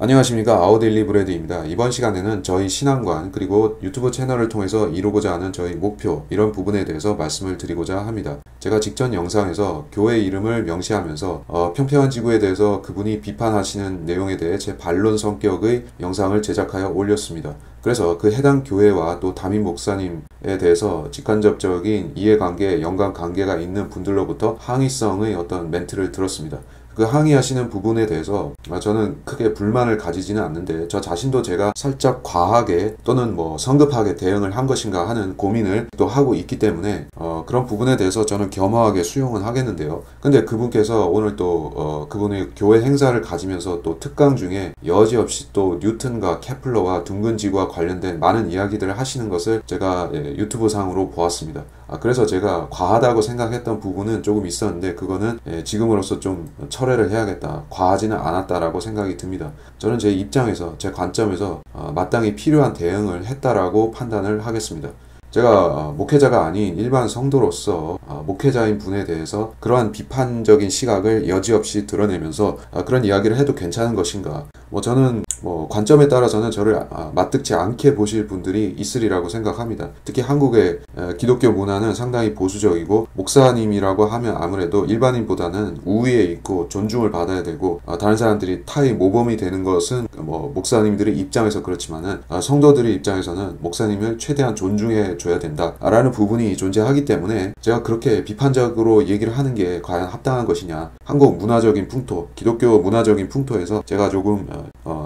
안녕하십니까, 아우데일리 브레드입니다. 이번 시간에는 저희 신앙관 그리고 유튜브 채널을 통해서 이루고자 하는 저희 목표, 이런 부분에 대해서 말씀을 드리고자 합니다. 제가 직전 영상에서 교회 이름을 명시하면서 평평한 지구에 대해서 그분이 비판하시는 내용에 대해 제 반론 성격의 영상을 제작하여 올렸습니다. 그래서 그 해당 교회와 또 담임 목사님에 대해서 직간접적인 이해관계, 연관관계가 있는 분들로부터 항의성의 어떤 멘트를 들었습니다. 그 항의하시는 부분에 대해서 저는 크게 불만을 가지지는 않는데, 저 자신도 제가 살짝 과하게 또는 성급하게 대응을 한 것인가 하는 고민을 또 하고 있기 때문에 그런 부분에 대해서 저는 겸허하게 수용은 하겠는데요. 근데 그분께서 오늘 또 그분의 교회 행사를 가지면서 또 특강 중에 여지없이 또 뉴턴과 케플러와 둥근 지구와 관련된 많은 이야기들을 하시는 것을 제가 유튜브 상으로 보았습니다. 그래서 제가 과하다고 생각했던 부분은 조금 있었는데, 그거는 지금으로서 좀 철회를 해야겠다, 과하지는 않았다라고 생각이 듭니다. 저는 제 입장에서, 제 관점에서 마땅히 필요한 대응을 했다라고 판단을 하겠습니다. 제가 목회자가 아닌 일반 성도로서 목회자인 분에 대해서 그러한 비판적인 시각을 여지없이 드러내면서 그런 이야기를 해도 괜찮은 것인가, 저는 관점에 따라서는 저를 맞득지 않게 보실 분들이 있으리라고 생각합니다. 특히 한국의 기독교 문화는 상당히 보수적이고, 목사님이라고 하면 아무래도 일반인보다는 우위에 있고 존중을 받아야 되고, 다른 사람들이 타의 모범이 되는 것은 목사님들의 입장에서 그렇지만은 성도들의 입장에서는 목사님을 최대한 존중해 줘야 된다라는 부분이 존재하기 때문에, 제가 그렇게 비판적으로 얘기를 하는 게 과연 합당한 것이냐, 한국 문화적인 풍토, 기독교 문화적인 풍토에서 제가 조금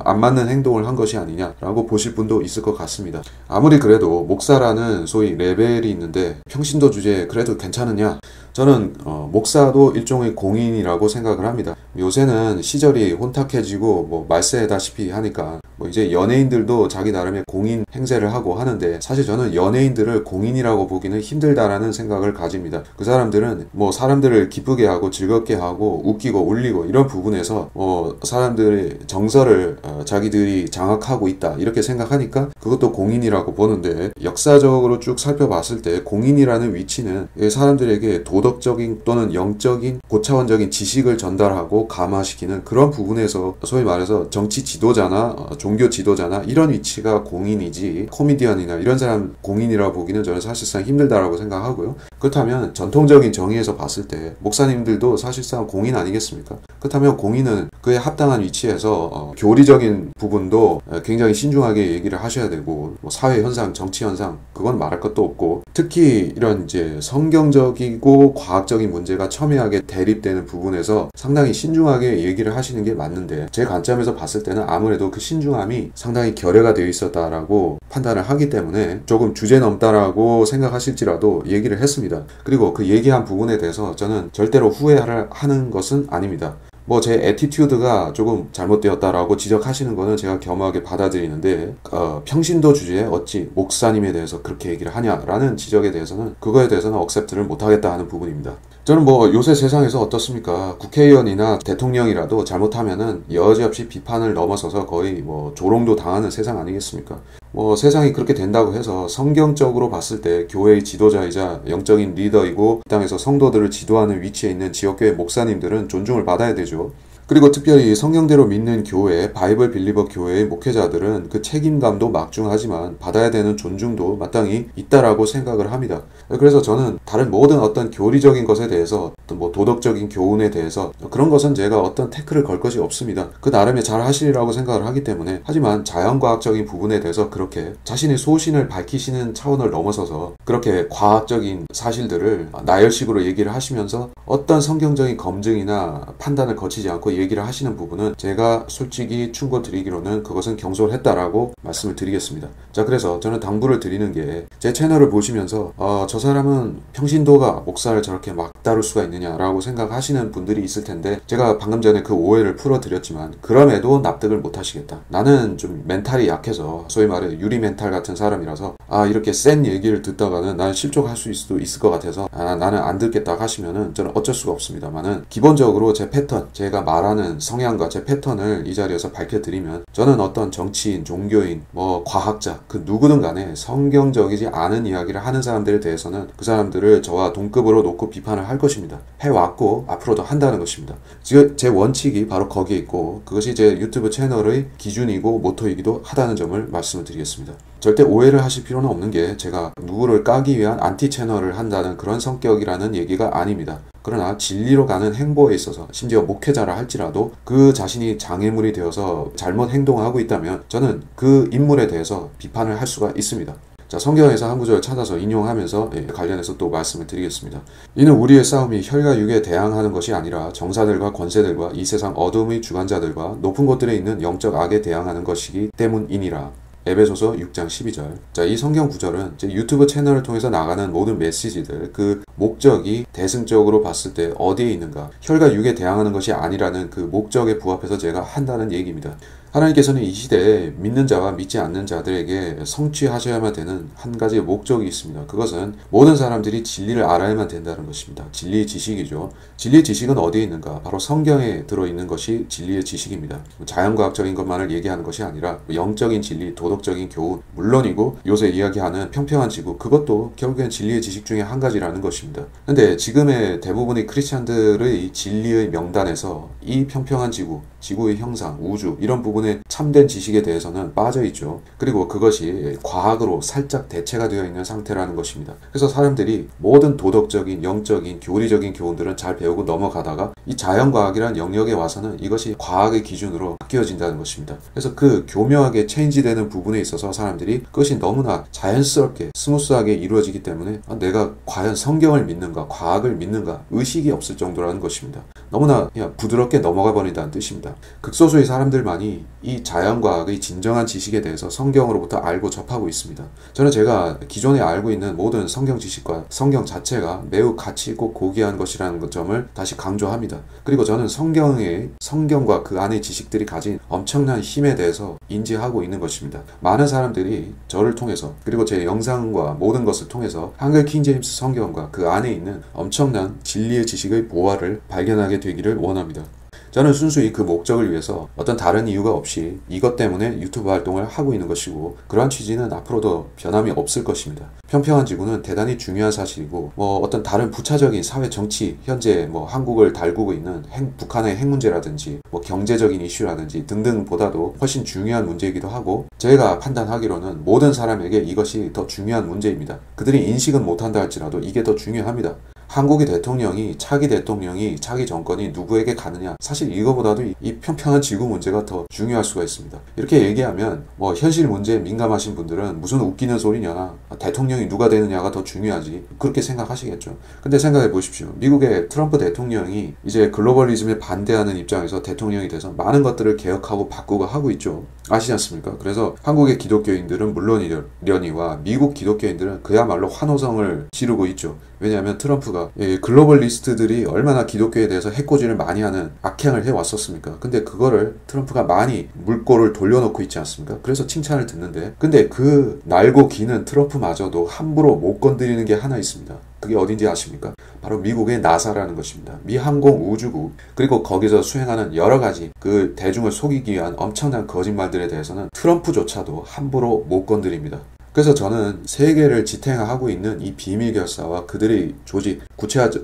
안 맞는 행동을 한 것이 아니냐라고 보실 분도 있을 것 같습니다. 아무리 그래도 목사라는 소위 레벨이 있는데 평신도 주제에 그래도 괜찮으냐? 저는 목사도 일종의 공인이라고 생각을 합니다. 요새는 시절이 혼탁해지고 말세다시피 하니까 이제 연예인들도 자기 나름의 공인 행세를 하고 하는데, 사실 저는 연예인들을 공인이라고 보기는 힘들다라는 생각을 가집니다. 그 사람들은 사람들을 기쁘게 하고 즐겁게 하고 웃기고 울리고 이런 부분에서 사람들의 정서를 자기들이 장악하고 있다, 이렇게 생각하니까 그것도 공인이라고 보는데, 역사적으로 쭉 살펴봤을 때 공인이라는 위치는 사람들에게 도덕적인 또는 영적인 고차원적인 지식을 전달하고 감화시키는 그런 부분에서, 소위 말해서 정치 지도자나 종교 지도자나 이런 위치가 공인이지, 코미디언이나 이런 사람 공인이라고 보기는 저는 사실상 힘들다라고 생각하고요. 그렇다면 전통적인 정의에서 봤을 때 목사님들도 사실상 공인 아니겠습니까? 그렇다면 공인은 그에 합당한 위치에서 교리적인 부분도 굉장히 신중하게 얘기를 하셔야 되고, 사회 현상, 정치 현상, 그건 말할 것도 없고, 특히 이런 이제 성경적이고 과학적인 문제가 첨예하게 대립되는 부분에서 상당히 신중하게 얘기를 하시는 게 맞는데, 제 관점에서 봤을 때는 아무래도 그 신중함이 상당히 결여가 되어 있었다라고 판단을 하기 때문에 조금 주제넘다라고 생각하실지라도 얘기를 했습니다. 그리고 그 얘기한 부분에 대해서 저는 절대로 후회하는 것은 아닙니다. 제 애티튜드가 조금 잘못되었다라고 지적하시는 거는 제가 겸허하게 받아들이는데, 평신도 주제에 어찌 목사님에 대해서 그렇게 얘기를 하냐라는 지적에 대해서는, 그거에 대해서는 억셉트를 못하겠다 하는 부분입니다. 저는 요새 세상에서 어떻습니까? 국회의원이나 대통령이라도 잘못하면은 여지없이 비판을 넘어서서 거의 조롱도 당하는 세상 아니겠습니까? 세상이 그렇게 된다고 해서 성경적으로 봤을 때 교회의 지도자이자 영적인 리더이고 이 땅에서 성도들을 지도하는 위치에 있는 지역교회 목사님들은 존중을 받아야 되죠. 그리고 특별히 성경대로 믿는 교회, 바이블 빌리버 교회의 목회자들은 그 책임감도 막중하지만 받아야 되는 존중도 마땅히 있다라고 생각을 합니다. 그래서 저는 다른 모든 어떤 교리적인 것에 대해서, 또 도덕적인 교훈에 대해서 그런 것은 제가 어떤 태클을 걸 것이 없습니다. 그 나름에 잘 하시리라고 생각을 하기 때문에. 하지만 자연과학적인 부분에 대해서 그렇게 자신의 소신을 밝히시는 차원을 넘어서서 그렇게 과학적인 사실들을 나열식으로 얘기를 하시면서 어떤 성경적인 검증이나 판단을 거치지 않고 얘기를 하시는 부분은 제가 솔직히 충고 드리기로는 그것은 경솔했다라고 말씀을 드리겠습니다. 자, 그래서 저는 당부를 드리는 게, 제 채널을 보시면서 저 사람은 평신도가 목사를 저렇게 막 다룰 수가 있느냐라고 생각하시는 분들이 있을 텐데, 제가 방금 전에 그 오해를 풀어드렸지만 그럼에도 납득을 못 하시겠다. 나는 좀 멘탈이 약해서, 소위 말해 유리 멘탈 같은 사람이라서 이렇게 센 얘기를 듣다가는 나는 실족할 수도 있을 것 같아서 나는 안 듣겠다 하시면은 저는 어쩔 수가 없습니다만은, 기본적으로 제 패턴, 제가 말 말하는 성향과 제 패턴을 이 자리에서 밝혀드리면, 저는 어떤 정치인, 종교인, 과학자 그 누구든 간에 성경적이지 않은 이야기를 하는 사람들에 대해서는 그 사람들을 저와 동급으로 놓고 비판을 할 것입니다. 해왔고 앞으로도 한다는 것입니다. 지금 제 원칙이 바로 거기에 있고, 그것이 제 유튜브 채널의 기준이고 모토이기도 하다는 점을 말씀을 드리겠습니다. 절대 오해를 하실 필요는 없는 게, 제가 누구를 까기 위한 안티 채널을 한다는 그런 성격이라는 얘기가 아닙니다. 그러나 진리로 가는 행보에 있어서, 심지어 목회자라 할지라도 그 자신이 장애물이 되어서 잘못 행동하고 있다면 저는 그 인물에 대해서 비판을 할 수가 있습니다. 자, 성경에서 한 구절 찾아서 인용하면서 관련해서 또 말씀을 드리겠습니다. 이는 우리의 싸움이 혈과 육에 대항하는 것이 아니라 정사들과 권세들과 이 세상 어둠의 주관자들과 높은 곳들에 있는 영적 악에 대항하는 것이기 때문이니라. 에베소서 6장 12절. 자, 이 성경 구절은 제 유튜브 채널을 통해서 나가는 모든 메시지들, 그 목적이 대승적으로 봤을 때 어디에 있는가, 혈과 육에 대항하는 것이 아니라는 그 목적에 부합해서 제가 한다는 얘기입니다. 하나님께서는 이 시대에 믿는 자와 믿지 않는 자들에게 성취하셔야만 되는 한 가지 목적이 있습니다. 그것은 모든 사람들이 진리를 알아야만 된다는 것입니다. 진리의 지식이죠. 진리의 지식은 어디에 있는가? 바로 성경에 들어있는 것이 진리의 지식입니다. 자연과학적인 것만을 얘기하는 것이 아니라 영적인 진리, 도덕적인 교훈, 물론이고 요새 이야기하는 평평한 지구, 그것도 결국엔 진리의 지식 중에 한 가지라는 것입니다. 근데 지금의 대부분의 크리스찬들의 진리의 명단에서 이 평평한 지구, 지구의 형상, 우주 이런 부분의 참된 지식에 대해서는 빠져있죠. 그리고 그것이 과학으로 살짝 대체가 되어 있는 상태라는 것입니다. 그래서 사람들이 모든 도덕적인, 영적인, 교리적인 교훈들은 잘 배우고 넘어가다가 이 자연과학이라는 영역에 와서는 이것이 과학의 기준으로 바뀌어진다는 것입니다. 그래서 그 교묘하게 체인지되는 부분에 있어서 사람들이 그것이 너무나 자연스럽게 스무스하게 이루어지기 때문에 내가 과연 성경을 믿는가, 과학을 믿는가 의식이 없을 정도라는 것입니다. 너무나 그냥 부드럽게 넘어가 버린다는 뜻입니다. 극소수의 사람들만이 이 자연과학의 진정한 지식에 대해서 성경으로부터 알고 접하고 있습니다. 저는 제가 기존에 알고 있는 모든 성경 지식과 성경 자체가 매우 가치 있고 고귀한 것이라는 점을 다시 강조합니다. 그리고 저는 성경과 그 안의 지식들이 가진 엄청난 힘에 대해서 인지하고 있는 것입니다. 많은 사람들이 저를 통해서, 그리고 제 영상과 모든 것을 통해서 한글 킹제임스 성경과 그 안에 있는 엄청난 진리의 지식의 보화를 발견하게 되기를 원합니다. 저는 순수히 그 목적을 위해서 어떤 다른 이유가 없이 이것 때문에 유튜브 활동을 하고 있는 것이고, 그러한 취지는 앞으로도 변함이 없을 것입니다. 평평한 지구는 대단히 중요한 사실이고, 어떤 다른 부차적인 사회 정치, 현재 한국을 달구고 있는 북한의 핵 문제라든지 경제적인 이슈라든지 등등보다도 훨씬 중요한 문제이기도 하고, 제가 판단하기로는 모든 사람에게 이것이 더 중요한 문제입니다. 그들이 인식은 못한다 할지라도 이게 더 중요합니다. 한국의 대통령이, 차기 대통령이, 차기 정권이 누구에게 가느냐, 사실 이거보다도 이 평평한 지구 문제가 더 중요할 수가 있습니다. 이렇게 얘기하면 현실 문제에 민감하신 분들은 무슨 웃기는 소리냐, 대통령이 누가 되느냐가 더 중요하지, 그렇게 생각하시겠죠. 근데 생각해 보십시오. 미국의 트럼프 대통령이 이제 글로벌리즘에 반대하는 입장에서 대통령이 돼서 많은 것들을 개혁하고 바꾸고 하고 있죠. 아시지 않습니까? 그래서 한국의 기독교인들은 물론이려니와 미국 기독교인들은 그야말로 환호성을 지르고 있죠. 왜냐하면 트럼프가 글로벌리스트들이 얼마나 기독교에 대해서 해코지를 많이 하는 악행을 해왔었습니까? 근데 그거를 트럼프가 많이 물꼬를 돌려놓고 있지 않습니까? 그래서 칭찬을 듣는데, 근데 그 날고 기는 트럼프마저도 함부로 못 건드리는 게 하나 있습니다. 그게 어딘지 아십니까? 바로 미국의 나사라는 것입니다. 미 항공우주국, 그리고 거기서 수행하는 여러 가지 그 대중을 속이기 위한 엄청난 거짓말들에 대해서는 트럼프조차도 함부로 못 건드립니다. 그래서 저는 세계를 지탱하고 있는 이 비밀 결사와 그들의 조직,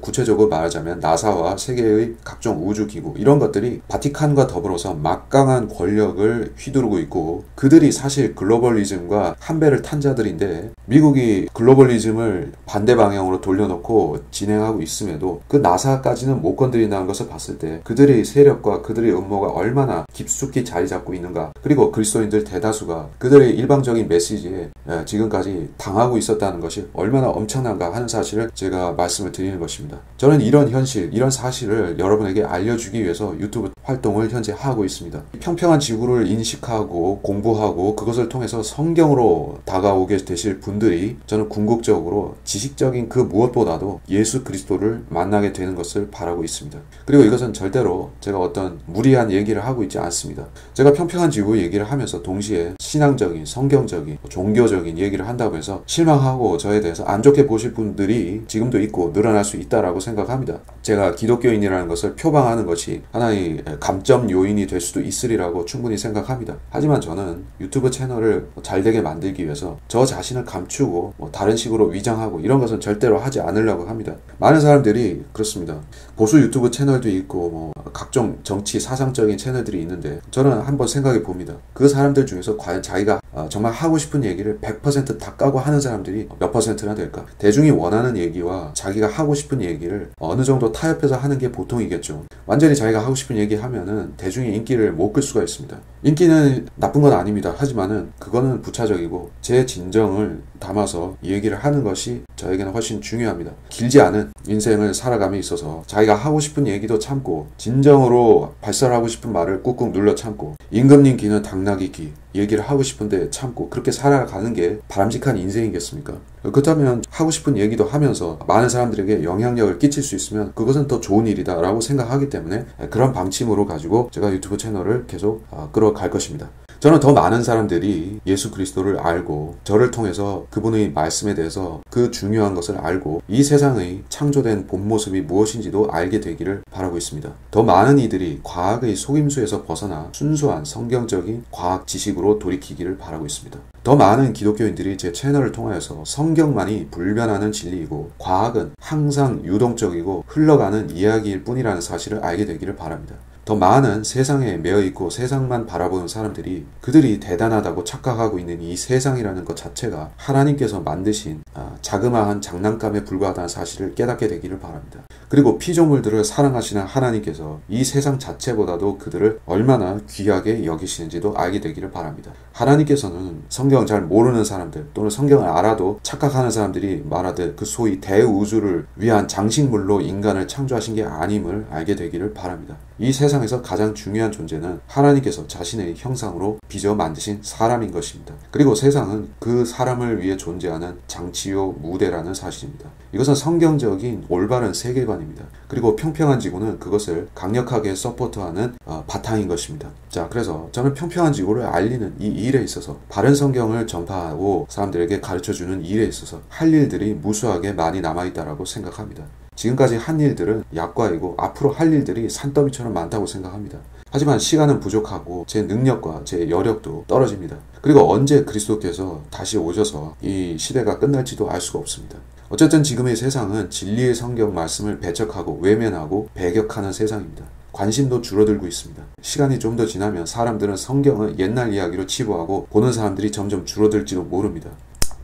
구체적으로 말하자면 나사와 세계의 각종 우주기구, 이런 것들이 바티칸과 더불어서 막강한 권력을 휘두르고 있고, 그들이 사실 글로벌리즘과 한 배를 탄 자들인데, 미국이 글로벌리즘을 반대 방향으로 돌려놓고 진행하고 있음에도 그 나사까지는 못 건드린다는 것을 봤을 때 그들의 세력과 그들의 음모가 얼마나 깊숙이 자리 잡고 있는가, 그리고 그리스도인들 대다수가 그들의 일방적인 메시지에 지금까지 당하고 있었다는 것이 얼마나 엄청난가 하는 사실을 제가 말씀을 드리는 것입니다. 저는 이런 현실, 이런 사실을 여러분에게 알려주기 위해서 유튜브 활동을 현재 하고 있습니다. 평평한 지구를 인식하고 공부하고 그것을 통해서 성경으로 다가오게 되실 분들이, 저는 궁극적으로 지식적인 그 무엇보다도 예수 그리스도를 만나게 되는 것을 바라고 있습니다. 그리고 이것은 절대로 제가 어떤 무리한 얘기를 하고 있지 않습니다. 제가 평평한 지구 얘기를 하면서 동시에 신앙적인, 성경적인, 종교적인 긍정적인 얘기를 한다고 해서 실망하고 저에 대해서 안 좋게 보실 분들이 지금도 있고 늘어날 수 있다라고 생각합니다. 제가 기독교인이라는 것을 표방하는 것이 하나의 감점 요인이 될 수도 있으리라고 충분히 생각합니다. 하지만 저는 유튜브 채널을 잘되게 만들기 위해서 저 자신을 감추고 다른 식으로 위장하고 이런 것은 절대로 하지 않으려고 합니다. 많은 사람들이 그렇습니다. 보수 유튜브 채널도 있고 각종 정치 사상적인 채널들이 있는데 저는 한번 생각해 봅니다. 그 사람들 중에서 과연 자기가 정말 하고 싶은 얘기를 100%다 까고 하는 사람들이 몇 퍼센트나 될까? 대중이 원하는 얘기와 자기가 하고 싶은 얘기를 어느 정도 타협해서 하는 게 보통이겠죠. 완전히 자기가 하고 싶은 얘기 하면은 대중의 인기를 못 끌 수가 있습니다. 인기는 나쁜 건 아닙니다. 하지만은 그거는 부차적이고 제 진정을 담아서 이 얘기를 하는 것이 저에게는 훨씬 중요합니다. 길지 않은 인생을 살아감에 있어서 자기가 하고 싶은 얘기도 참고 진정으로 발설하고 싶은 말을 꾹꾹 눌러 참고 임금님 귀는 당나귀 귀 얘기를 하고 싶은데 참고 그렇게 살아가는 게 바람직한 인생이겠습니까? 그렇다면 하고 싶은 얘기도 하면서 많은 사람들에게 영향력을 끼칠 수 있으면 그것은 더 좋은 일이다 라고 생각하기 때문에 그런 방침으로 가지고 제가 유튜브 채널을 계속 끌어갈 것입니다. 저는 더 많은 사람들이 예수 그리스도를 알고 저를 통해서 그분의 말씀에 대해서 그 중요한 것을 알고 이 세상의 창조된 본 모습이 무엇인지도 알게 되기를 바라고 있습니다. 더 많은 이들이 과학의 속임수에서 벗어나 순수한 성경적인 과학 지식으로 돌이키기를 바라고 있습니다. 더 많은 기독교인들이 제 채널을 통하여서 성경만이 불변하는 진리이고 과학은 항상 유동적이고 흘러가는 이야기일 뿐이라는 사실을 알게 되기를 바랍니다. 더 많은 세상에 매여있고 세상만 바라보는 사람들이 그들이 대단하다고 착각하고 있는 이 세상이라는 것 자체가 하나님께서 만드신 자그마한 장난감에 불과하다는 사실을 깨닫게 되기를 바랍니다. 그리고 피조물들을 사랑하시는 하나님께서 이 세상 자체보다도 그들을 얼마나 귀하게 여기시는지도 알게 되기를 바랍니다. 하나님께서는 성경을 잘 모르는 사람들 또는 성경을 알아도 착각하는 사람들이 말하듯 그 소위 대우주를 위한 장식물로 인간을 창조하신 게 아님을 알게 되기를 바랍니다. 이 세상에서 가장 중요한 존재는 하나님께서 자신의 형상으로 빚어 만드신 사람인 것입니다. 그리고 세상은 그 사람을 위해 존재하는 장치요 무대라는 사실입니다. 이것은 성경적인 올바른 세계관입니다. 그리고 평평한 지구는 그것을 강력하게 서포트하는 바탕인 것입니다. 자, 그래서 저는 평평한 지구를 알리는 이 일에 있어서 바른 성경을 전파하고 사람들에게 가르쳐주는 일에 있어서 할 일들이 무수하게 많이 남아있다고 생각합니다. 지금까지 한 일들은 약과이고 앞으로 할 일들이 산더미처럼 많다고 생각합니다. 하지만 시간은 부족하고 제 능력과 제 여력도 떨어집니다. 그리고 언제 그리스도께서 다시 오셔서 이 시대가 끝날지도 알 수가 없습니다. 어쨌든 지금의 세상은 진리의 성경 말씀을 배척하고 외면하고 배격하는 세상입니다. 관심도 줄어들고 있습니다. 시간이 좀 더 지나면 사람들은 성경을 옛날 이야기로 치부하고 보는 사람들이 점점 줄어들지도 모릅니다.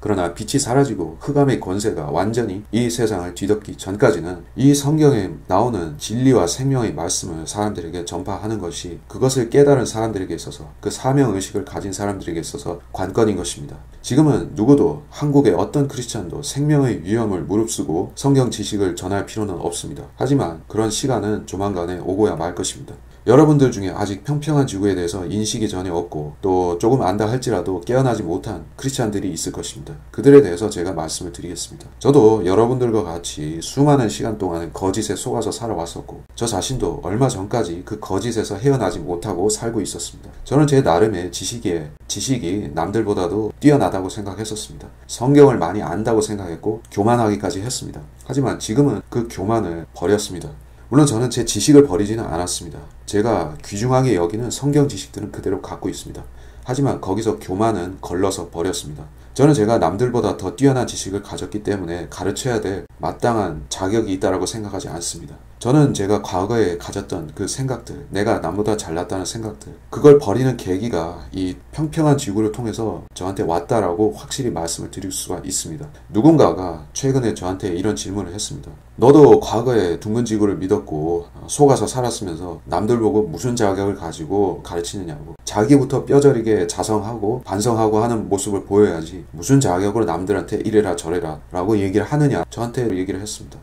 그러나 빛이 사라지고 흑암의 권세가 완전히 이 세상을 뒤덮기 전까지는 이 성경에 나오는 진리와 생명의 말씀을 사람들에게 전파하는 것이 그것을 깨달은 사람들에게 있어서 그 사명의식을 가진 사람들에게 있어서 관건인 것입니다. 지금은 누구도 한국의 어떤 크리스찬도 생명의 위험을 무릅쓰고 성경 지식을 전할 필요는 없습니다. 하지만 그런 시간은 조만간에 오고야 말 것입니다. 여러분들 중에 아직 평평한 지구에 대해서 인식이 전혀 없고 또 조금 안다 할지라도 깨어나지 못한 크리스찬들이 있을 것입니다. 그들에 대해서 제가 말씀을 드리겠습니다. 저도 여러분들과 같이 수많은 시간 동안 거짓에 속아서 살아왔었고 저 자신도 얼마 전까지 그 거짓에서 헤어나지 못하고 살고 있었습니다. 저는 제 나름의 지식이 남들보다도 뛰어나다고 생각했었습니다. 성경을 많이 안다고 생각했고 교만하기까지 했습니다. 하지만 지금은 그 교만을 버렸습니다. 물론 저는 제 지식을 버리지는 않았습니다. 제가 귀중하게 여기는 성경 지식들은 그대로 갖고 있습니다. 하지만 거기서 교만은 걸러서 버렸습니다. 저는 제가 남들보다 더 뛰어난 지식을 가졌기 때문에 가르쳐야 될 마땅한 자격이 있다고 생각하지 않습니다. 저는 제가 과거에 가졌던 그 생각들, 내가 남보다 잘났다는 생각들, 그걸 버리는 계기가 이 평평한 지구를 통해서 저한테 왔다라고 확실히 말씀을 드릴 수가 있습니다. 누군가가 최근에 저한테 이런 질문을 했습니다. 너도 과거에 둥근 지구를 믿었고 속아서 살았으면서 남들 보고 무슨 자격을 가지고 가르치느냐고. 자기부터 뼈저리게 자성하고 반성하고 하는 모습을 보여야지 무슨 자격으로 남들한테 이래라 저래라 라고 얘기를 하느냐 저한테 얘기를 했습니다.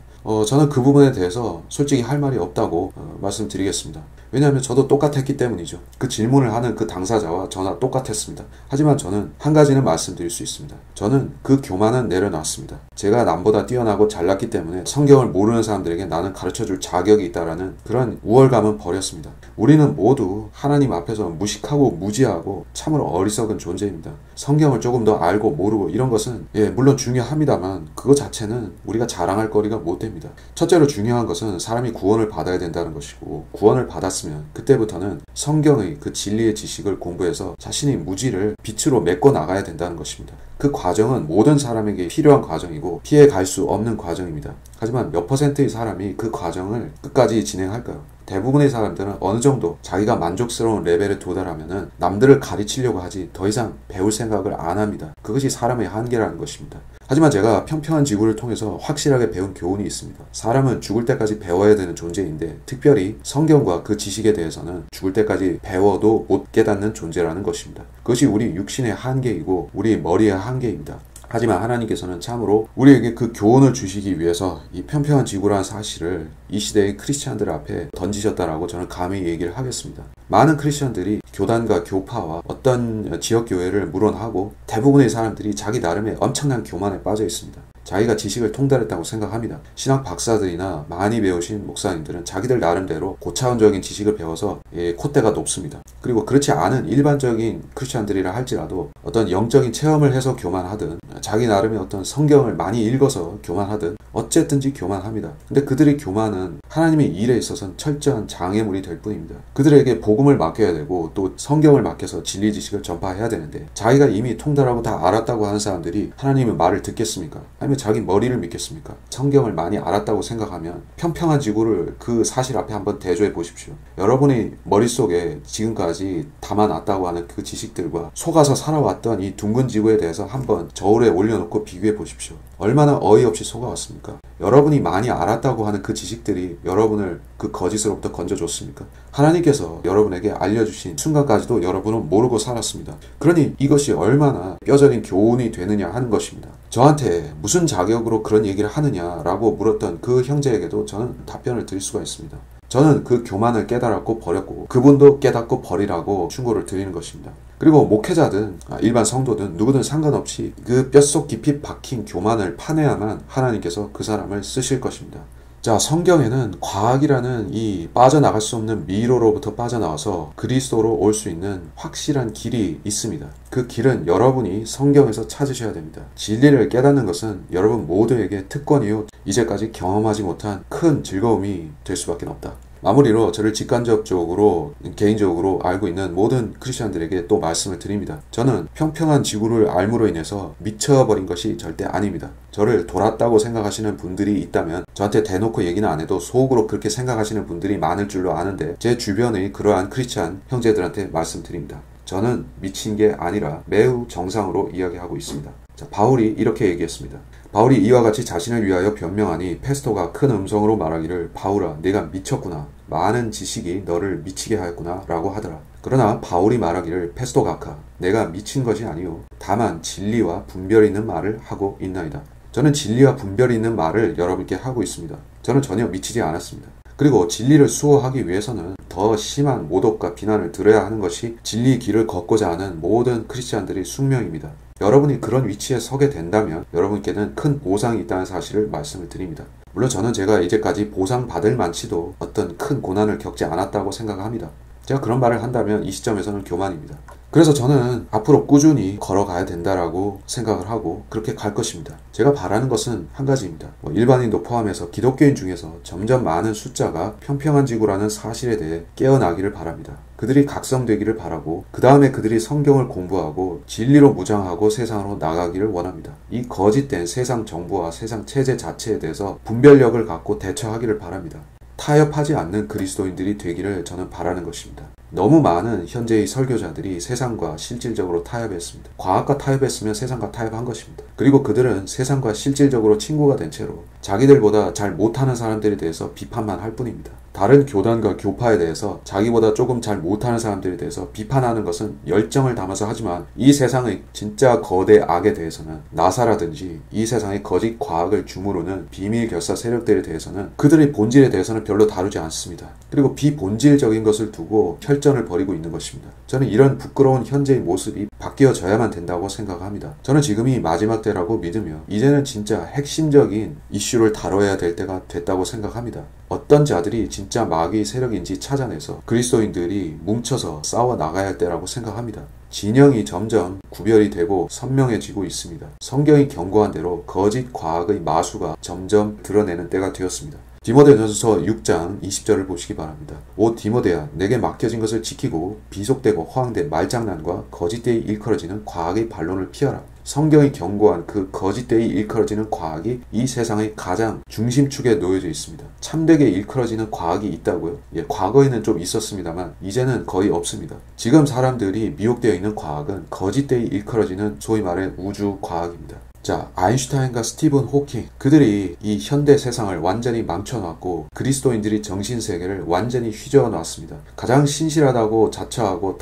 저는 그 부분에 대해서 솔직히 할 말이 없다고 말씀드리겠습니다. 왜냐하면 저도 똑같았기 때문이죠. 그 질문을 하는 그 당사자와 저나 똑같았습니다. 하지만 저는 한 가지는 말씀드릴 수 있습니다. 저는 그 교만은 내려놨습니다. 제가 남보다 뛰어나고 잘났기 때문에 성경을 모르는 사람들에게 나는 가르쳐줄 자격이 있다라는 그런 우월감은 버렸습니다. 우리는 모두 하나님 앞에서 무식하고 무지하고 참으로 어리석은 존재입니다. 성경을 조금 더 알고 모르고 이런 것은 물론 중요합니다만 그거 자체는 우리가 자랑할 거리가 못 됩니다. 첫째로 중요한 것은 사람이 구원을 받아야 된다는 것이고, 구원을 받았으면 그때부터는 성경의 그 진리의 지식을 공부해서 자신의 무지를 빛으로 메꿔 나가야 된다는 것입니다. 그 과정은 모든 사람에게 필요한 과정이고 피해 갈 수 없는 과정입니다. 하지만 몇 퍼센트의 사람이 그 과정을 끝까지 진행할까요? 대부분의 사람들은 어느 정도 자기가 만족스러운 레벨에 도달하면은 남들을 가르치려고 하지 더 이상 배울 생각을 안 합니다. 그것이 사람의 한계라는 것입니다. 하지만 제가 평평한 지구를 통해서 확실하게 배운 교훈이 있습니다. 사람은 죽을 때까지 배워야 되는 존재인데, 특별히 성경과 그 지식에 대해서는 죽을 때까지 배워도 못 깨닫는 존재라는 것입니다. 그것이 우리 육신의 한계이고 우리 머리의 한계입니다. 하지만 하나님께서는 참으로 우리에게 그 교훈을 주시기 위해서 이 평평한 지구라는 사실을 이 시대의 크리스찬들 앞에 던지셨다라고 저는 감히 얘기를 하겠습니다. 많은 크리스찬들이 교단과 교파와 어떤 지역교회를 물어하고 대부분의 사람들이 자기 나름의 엄청난 교만에 빠져 있습니다. 자기가 지식을 통달했다고 생각합니다. 신학 박사들이나 많이 배우신 목사님들은 자기들 나름대로 고차원적인 지식을 배워서 콧대가 높습니다. 그리고 그렇지 않은 일반적인 크리스찬들이라 할지라도 어떤 영적인 체험을 해서 교만하든 자기 나름의 어떤 성경을 많이 읽어서 교만하든 어쨌든지 교만합니다. 근데 그들의 교만은 하나님의 일에 있어서는 철저한 장애물이 될 뿐입니다. 그들에게 복음을 맡겨야 되고 또 성경을 맡겨서 진리 지식을 전파해야 되는데, 자기가 이미 통달하고 다 알았다고 하는 사람들이 하나님의 말을 듣겠습니까? 아니면 자기 머리를 믿겠습니까? 성경을 많이 알았다고 생각하면 평평한 지구를 그 사실 앞에 한번 대조해 보십시오. 여러분의 머릿속에 지금까지 담아놨다고 하는 그 지식들과 속아서 살아왔던 이 둥근 지구에 대해서 한번 저울에 올려놓고 비교해 보십시오. 얼마나 어이없이 속아왔습니까? 여러분이 많이 알았다고 하는 그 지식들이 여러분을 그 거짓으로부터 건져줬습니까? 하나님께서 여러분에게 알려주신 순간까지도 여러분은 모르고 살았습니다. 그러니 이것이 얼마나 뼈저린 교훈이 되느냐 하는 것입니다. 저한테 무슨 자격으로 그런 얘기를 하느냐라고 물었던 그 형제에게도 저는 답변을 드릴 수가 있습니다. 저는 그 교만을 깨달았고 버렸고 그분도 깨닫고 버리라고 충고를 드리는 것입니다. 그리고 목회자든 일반 성도든 누구든 상관없이 그 뼛속 깊이 박힌 교만을 파내야만 하나님께서 그 사람을 쓰실 것입니다. 자, 성경에는 과학이라는 이 빠져나갈 수 없는 미로로부터 빠져나와서 그리스도로 올 수 있는 확실한 길이 있습니다. 그 길은 여러분이 성경에서 찾으셔야 됩니다. 진리를 깨닫는 것은 여러분 모두에게 특권이요, 이제까지 경험하지 못한 큰 즐거움이 될 수밖에 없다. 마무리로 저를 직간접적으로 개인적으로 알고 있는 모든 크리스천들에게 또 말씀을 드립니다. 저는 평평한 지구를 알므로 인해서 미쳐버린 것이 절대 아닙니다. 저를 돌았다고 생각하시는 분들이 있다면 저한테 대놓고 얘기는 안 해도 속으로 그렇게 생각하시는 분들이 많을 줄로 아는데, 제 주변의 그러한 크리스천 형제들한테 말씀드립니다. 저는 미친 게 아니라 매우 정상으로 이야기하고 있습니다. 자, 바울이 이렇게 얘기했습니다. 바울이 이와 같이 자신을 위하여 변명하니 페스토가 큰 음성으로 말하기를, 바울아, 네가 미쳤구나. 많은 지식이 너를 미치게 하였구나 라고 하더라. 그러나 바울이 말하기를, 페스토 각하, 내가 미친 것이 아니요 다만 진리와 분별이 있는 말을 하고 있나이다. 저는 진리와 분별이 있는 말을 여러분께 하고 있습니다. 저는 전혀 미치지 않았습니다. 그리고 진리를 수호하기 위해서는 더 심한 모독과 비난을 들어야 하는 것이 진리의 길을 걷고자 하는 모든 크리스찬들의 숙명입니다. 여러분이 그런 위치에 서게 된다면 여러분께는 큰 보상이 있다는 사실을 말씀을 드립니다. 물론 저는 제가 이제까지 보상받을 만치도 어떤 큰 고난을 겪지 않았다고 생각합니다. 제가 그런 말을 한다면 이 시점에서는 교만입니다. 그래서 저는 앞으로 꾸준히 걸어가야 된다라고 생각을 하고 그렇게 갈 것입니다. 제가 바라는 것은 한 가지입니다. 일반인도 포함해서 기독교인 중에서 점점 많은 숫자가 평평한 지구라는 사실에 대해 깨어나기를 바랍니다. 그들이 각성되기를 바라고 그 다음에 그들이 성경을 공부하고 진리로 무장하고 세상으로 나가기를 원합니다. 이 거짓된 세상 정부와 세상 체제 자체에 대해서 분별력을 갖고 대처하기를 바랍니다. 타협하지 않는 그리스도인들이 되기를 저는 바라는 것입니다. 너무 많은 현재의 설교자들이 세상과 실질적으로 타협했습니다. 과학과 타협했으면 세상과 타협한 것입니다. 그리고 그들은 세상과 실질적으로 친구가 된 채로 자기들보다 잘 못하는 사람들에 대해서 비판만 할 뿐입니다. 다른 교단과 교파에 대해서 자기보다 조금 잘 못하는 사람들에 대해서 비판하는 것은 열정을 담아서 하지만 이 세상의 진짜 거대 악에 대해서는 나사라든지 이 세상의 거짓 과학을 중으로는 비밀 결사 세력들에 대해서는 그들의 본질에 대해서는 별로 다루지 않습니다. 그리고 비본질적인 것을 두고 혈전을 벌이고 있는 것입니다. 저는 이런 부끄러운 현재의 모습이 바뀌어져야만 된다고 생각합니다. 저는 지금이 마지막 때라고 믿으며 이제는 진짜 핵심적인 이슈를 다뤄야 될 때가 됐다고 생각합니다. 어떤 자들이 진짜 마귀의 세력인지 찾아내서 그리스도인들이 뭉쳐서 싸워 나가야 할 때라고 생각합니다. 진영이 점점 구별이 되고 선명해지고 있습니다. 성경이 경고한 대로 거짓 과학의 마수가 점점 드러내는 때가 되었습니다. 디모데전서 6장 20절을 보시기 바랍니다. 오 디모데야, 내게 맡겨진 것을 지키고 비속되고 허황된 말장난과 거짓되이 일컬어지는 과학의 반론을 피하라. 성경이 경고한 그 거짓되이 일컬어지는 과학이 이 세상의 가장 중심축에 놓여져 있습니다. 참되게 일컬어지는 과학이 있다고요? 예, 과거에는 좀 있었습니다만 이제는 거의 없습니다. 지금 사람들이 미혹되어 있는 과학은 거짓되이 일컬어지는 소위 말해 우주 과학입니다. 자, 아인슈타인과 스티븐 호킹, 그들이 이 현대 세상을 완전히 망쳐놨고 그리스도인들이 정신세계를 완전히 휘저어놨습니다. 가장 신실하다고 자처하고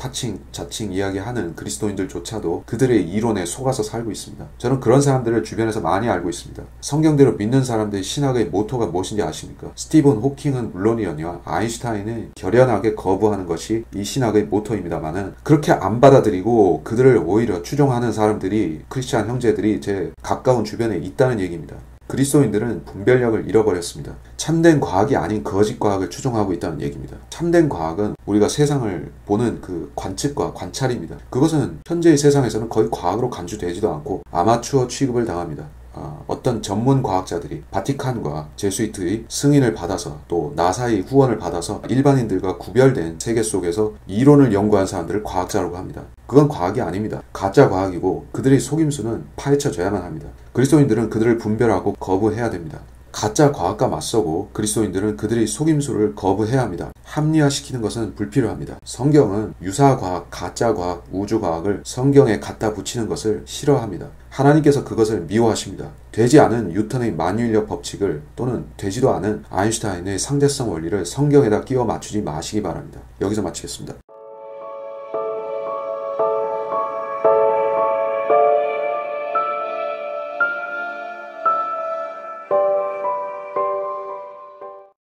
자칭 이야기하는 그리스도인들조차도 그들의 이론에 속아서 살고 있습니다. 저는 그런 사람들을 주변에서 많이 알고 있습니다. 성경대로 믿는 사람들의 신학의 모토가 무엇인지 아십니까? 스티븐 호킹은 물론이거니와 아인슈타인은 결연하게 거부하는 것이 이 신학의 모토입니다만은 그렇게 안 받아들이고 그들을 오히려 추종하는 사람들이 크리스찬 형제들이 제 가까운 주변에 있다는 얘기입니다. 그리스도인들은 분별력을 잃어버렸습니다. 참된 과학이 아닌 거짓 과학을 추종하고 있다는 얘기입니다. 참된 과학은 우리가 세상을 보는 그 관측과 관찰입니다. 그것은 현재의 세상에서는 거의 과학으로 간주되지도 않고 아마추어 취급을 당합니다. 어떤 전문 과학자들이 바티칸과 제수이트의 승인을 받아서 또 나사의 후원을 받아서 일반인들과 구별된 세계 속에서 이론을 연구한 사람들을 과학자라고 합니다. 그건 과학이 아닙니다. 가짜 과학이고 그들의 속임수는 파헤쳐져야만 합니다. 그리스도인들은 그들을 분별하고 거부해야 됩니다. 가짜 과학과 맞서고 그리스도인들은 그들의 속임수를 거부해야 합니다. 합리화시키는 것은 불필요합니다. 성경은 유사과학, 가짜과학, 우주과학을 성경에 갖다 붙이는 것을 싫어합니다. 하나님께서 그것을 미워하십니다. 되지 않은 뉴턴의 만유인력 법칙을 또는 되지도 않은 아인슈타인의 상대성 원리를 성경에다 끼워 맞추지 마시기 바랍니다. 여기서 마치겠습니다.